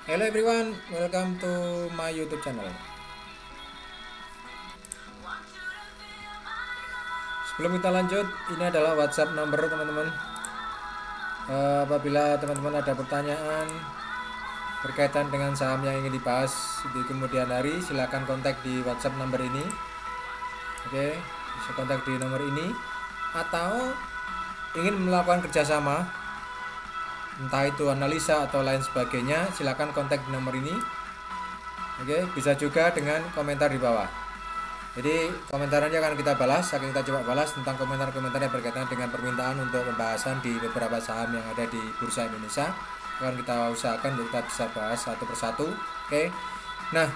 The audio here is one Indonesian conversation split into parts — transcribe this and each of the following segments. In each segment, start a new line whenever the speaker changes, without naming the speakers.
Hello everyone, welcome to my YouTube channel. Sebelum kita lanjut, ini adalah WhatsApp number teman-teman. Apabila teman-teman ada pertanyaan berkaitan dengan saham yang ingin dibahas di kemudian hari, silakan kontak di WhatsApp number ini. Oke, bisa kontak di nomor ini. Atau ingin melakukan kerjasama, entah itu analisa atau lain sebagainya, silakan kontak di nomor ini. Oke, bisa juga dengan komentar di bawah. Jadi komentarnya akan kita balas, akan kita coba balas tentang komentar-komentar yang berkaitan dengan permintaan untuk pembahasan di beberapa saham yang ada di Bursa Indonesia. Akan kita usahakan untuk kita bisa bahas satu persatu. Oke. Nah,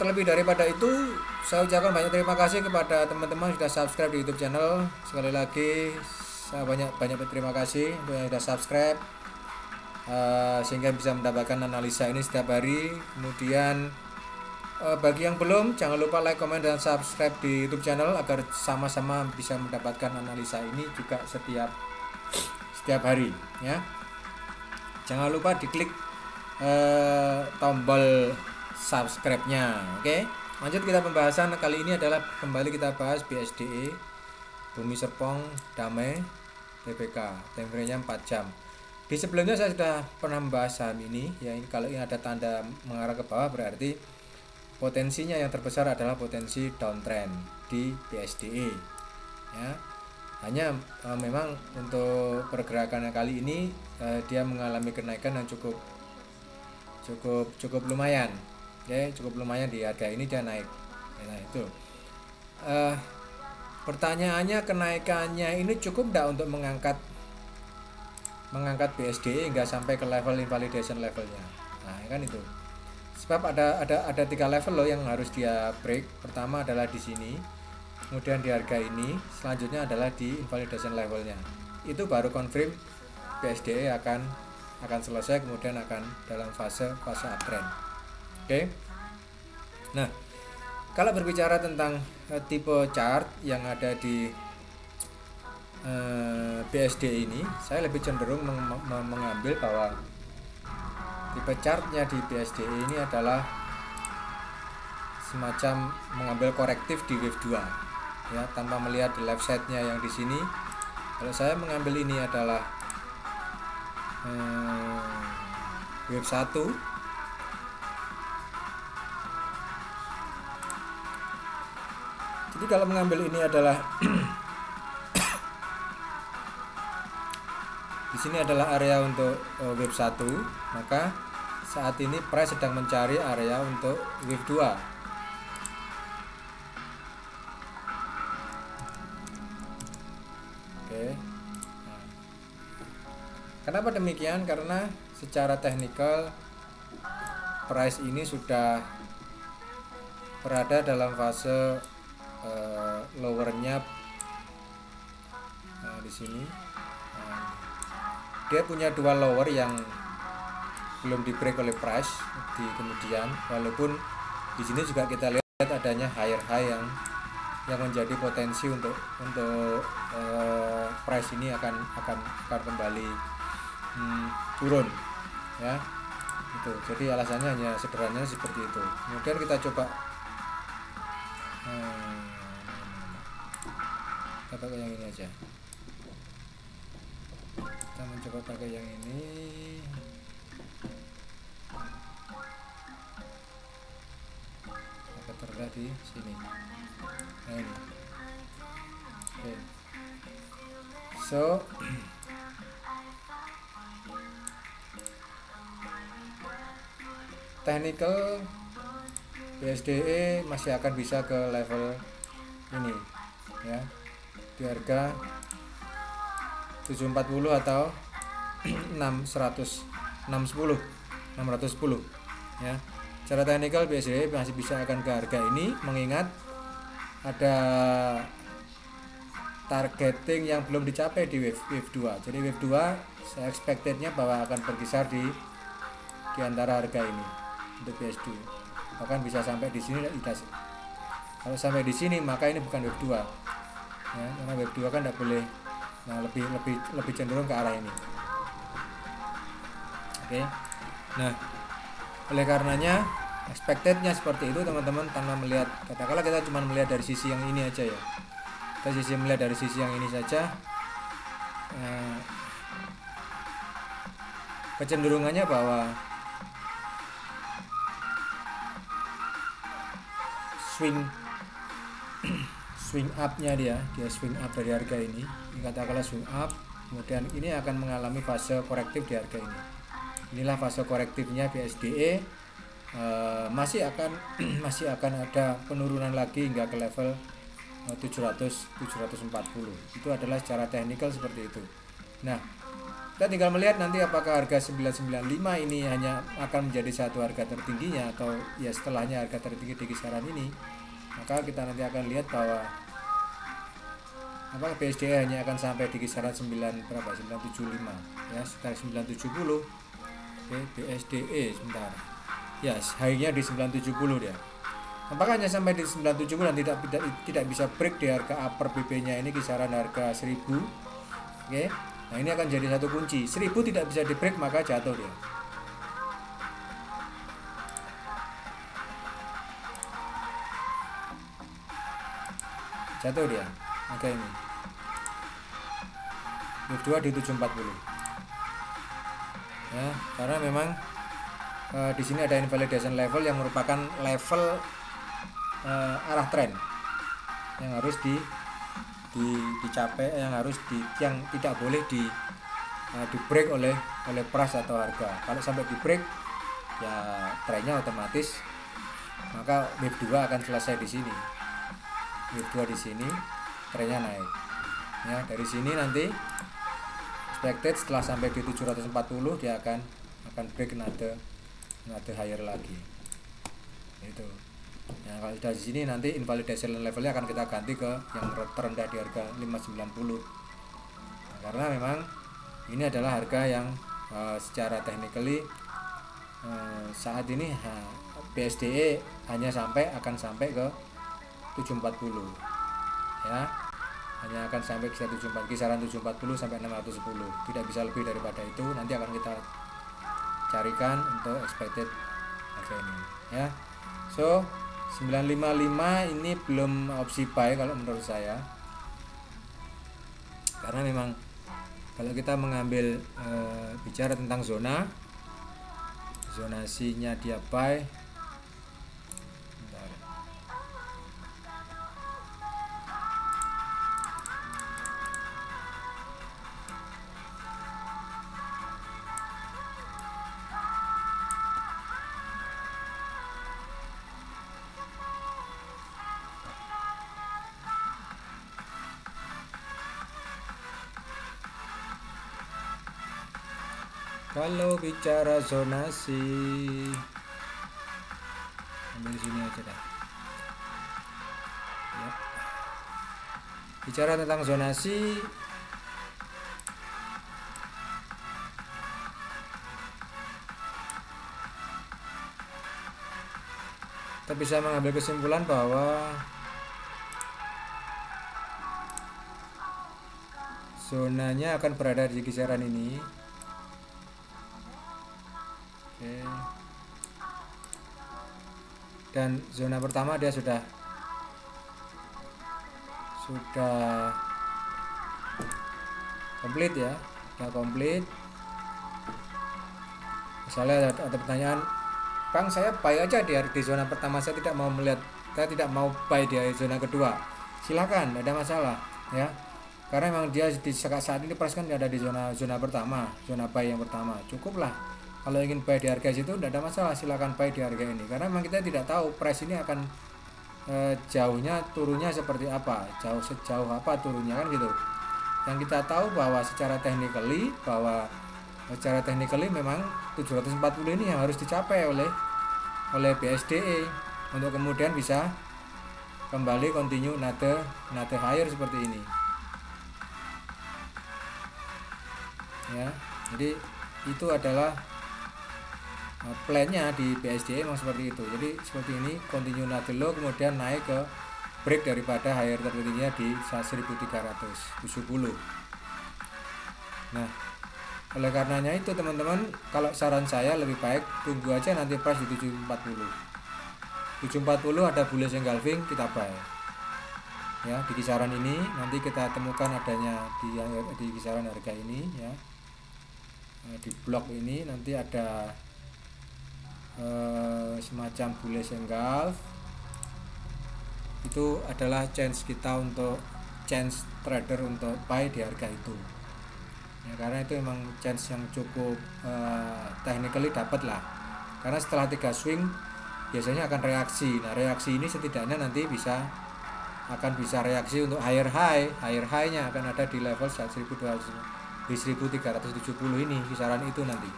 terlebih daripada itu, saya ucapkan banyak terima kasih kepada teman-teman yang sudah subscribe di YouTube channel. Sekali lagi, saya banyak terima kasih untuk yang sudah subscribe, sehingga bisa mendapatkan analisa ini setiap hari. Kemudian bagi yang belum, jangan lupa like, komen, dan subscribe di YouTube channel agar sama-sama bisa mendapatkan analisa ini juga setiap hari ya. Jangan lupa diklik tombol subscribe-nya. Oke. Lanjut kita pembahasan kali ini adalah kembali kita bahas BSDE, Bumi Serpong Damai TBK, time frame-nya 4 jam. Di sebelumnya saya sudah pernah membahas saham ini ya. Ini kalau ini ada tanda mengarah ke bawah berarti potensinya yang terbesar adalah potensi downtrend di BSDE ya. Hanya memang untuk pergerakannya kali ini dia mengalami kenaikan yang cukup lumayan ya, cukup lumayan di harga ini dia naik. Nah itu pertanyaannya, kenaikannya ini cukup tidak untuk mengangkat BSDE hingga sampai ke level invalidation levelnya. Nah kan itu. Sebab ada 3 level loh yang harus dia break. Pertama adalah di sini, kemudian di harga ini, selanjutnya adalah di invalidation levelnya. Itu baru confirm BSDE akan selesai, kemudian akan dalam fase uptrend. Oke. Nah, kalau berbicara tentang tipe chart yang ada di BSDE ini, saya lebih cenderung mengambil bahwa tipe chartnya di BSDE ini adalah semacam mengambil korektif di wave 2 ya, tanpa melihat di left side-nya yang di sini. Kalau saya mengambil ini adalah wave 1. Jadi kalau mengambil ini adalah di sini adalah area untuk wave 1, maka saat ini price sedang mencari area untuk wave 2. Oke. Nah, kenapa demikian? Karena secara teknikal price ini sudah berada dalam fase lowernya. Nah, di sini dia punya 2 lower yang belum di break oleh price di kemudian, walaupun di sini juga kita lihat adanya higher high yang menjadi potensi untuk price ini akan kembali turun ya. Itu jadi alasannya hanya sederhananya seperti itu. Kemudian kita coba kita pakai yang ini aja. Kita mencoba pakai yang ini. Agak terendah di sini. Nah ini. Oke. So technical BSDE masih akan bisa ke level ini ya, di harga 740 atau 610 ya. Secara teknikal BSDE masih bisa akan ke harga ini, mengingat ada targeting yang belum dicapai di wave 2. Jadi wave 2 saya expectednya bahwa akan berkisar di antara harga ini untuk BSD. Bahkan bisa sampai di sini. Kalau sampai di sini maka ini bukan wave 2 ya, karena wave 2 kan tidak boleh. Nah lebih cenderung ke arah ini. Oke. Nah, oleh karenanya expectednya seperti itu teman-teman, tanpa melihat, katakanlah kita cuma melihat dari sisi yang ini aja ya, kita melihat dari sisi yang ini saja, kecenderungannya bahwa swing up-nya dia swing up dari harga ini, katakanlah swing up, kemudian ini akan mengalami fase korektif di harga ini. Inilah fase korektifnya BSDE. Masih akan ada penurunan lagi hingga ke level 740. Itu adalah secara teknikal seperti itu. Nah, kita tinggal melihat nanti apakah harga 995 ini hanya akan menjadi satu harga tertingginya, atau ya setelahnya harga tertinggi di kisaran ini. Maka kita nanti akan lihat bahwa apakah BSDE hanya akan sampai di kisaran 975 ya, sekitar 970. Oke, BSDE sebentar. Ya, high-nya di 970 dia. Apakah hanya sampai di 970 dan tidak bisa break di harga upper BB-nya ini kisaran harga 1000. Oke. Nah, ini akan jadi satu kunci. 1000 tidak bisa di break, maka jatuh dia. Jatuh dia. Oke, ini. Move 2 di 740. Ya, karena memang di sini ada invalidation level yang merupakan level arah tren yang harus dicapai, yang tidak boleh di break oleh price atau harga. Kalau sampai di break, ya trennya otomatis, maka wave 2 akan selesai di sini. Wave 2 di sini, trennya naik. Ya, dari sini nanti expected setelah sampai di 740 dia akan break another higher lagi. Itu. Nah, kalau dari sini nanti invalidation levelnya akan kita ganti ke yang terendah di harga 590. Nah, karena memang ini adalah harga yang secara technically saat ini BSDE akan sampai ke 740 ya, hanya akan sampai ke 740, kisaran 740 sampai 610, tidak bisa lebih daripada itu. Nanti akan kita carikan untuk expected harga ini ya. So 955 ini belum opsi buy kalau menurut saya, karena memang kalau kita mengambil bicara tentang zonasinya dia buy. Bentar. Kalau bicara zonasi, ambil sini aja dah. Ya. Bicara tentang zonasi, kita bisa mengambil kesimpulan bahwa zonanya akan berada di kisaran ini. Dan zona pertama dia sudah komplit ya, sudah komplit. Misalnya ada pertanyaan, Bang, saya buy aja di zona pertama, saya tidak mau buy di zona kedua. Silakan, tidak ada masalah ya, karena memang dia di saat ini price kan ada di zona pertama, zona buy yang pertama, cukuplah. Kalau ingin buy di harga situ tidak ada masalah, silakan buy di harga ini, karena memang kita tidak tahu price ini akan jauhnya turunnya seperti apa, sejauh apa turunnya kan gitu. Yang kita tahu bahwa secara technically memang 740 ini yang harus dicapai oleh BSDE untuk kemudian bisa kembali continue another higher seperti ini ya. Jadi itu adalah plan-nya di BSDE memang seperti itu. Jadi seperti ini, continue another low, kemudian naik ke break daripada higher tertingginya di 1370. Nah, Oleh karenanya itu teman-teman, kalau saran saya lebih baik tunggu aja nanti price di 740. 740 ada bullish engulfing, kita buy. Ya, di kisaran ini nanti kita temukan adanya di kisaran harga ini ya. Di blok ini nanti ada semacam bullish engulf. Itu adalah chance kita untuk chance trader untuk buy di harga itu. Ya, karena itu memang chance yang cukup technically dapat lah, karena setelah 3 swing biasanya akan reaksi. Nah, reaksi ini setidaknya nanti akan bisa reaksi untuk higher high-nya akan ada di level 1200 di 1370 ini, kisaran itu nanti.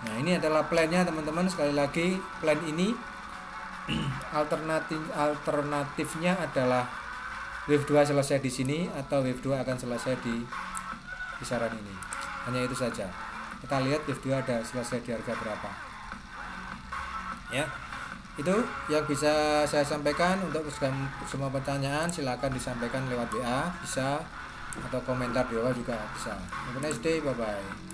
Nah, ini adalah plannya teman-teman. Sekali lagi, plan ini alternatifnya adalah wave 2 selesai di sini atau wave 2 akan selesai di kisaran ini. Hanya itu saja. Kita lihat wave 2 ada selesai di harga berapa. Ya. Itu yang bisa saya sampaikan. Untuk semua pertanyaan silakan disampaikan lewat WA bisa, atau komentar di bawah juga bisa. Have a nice day, bye bye.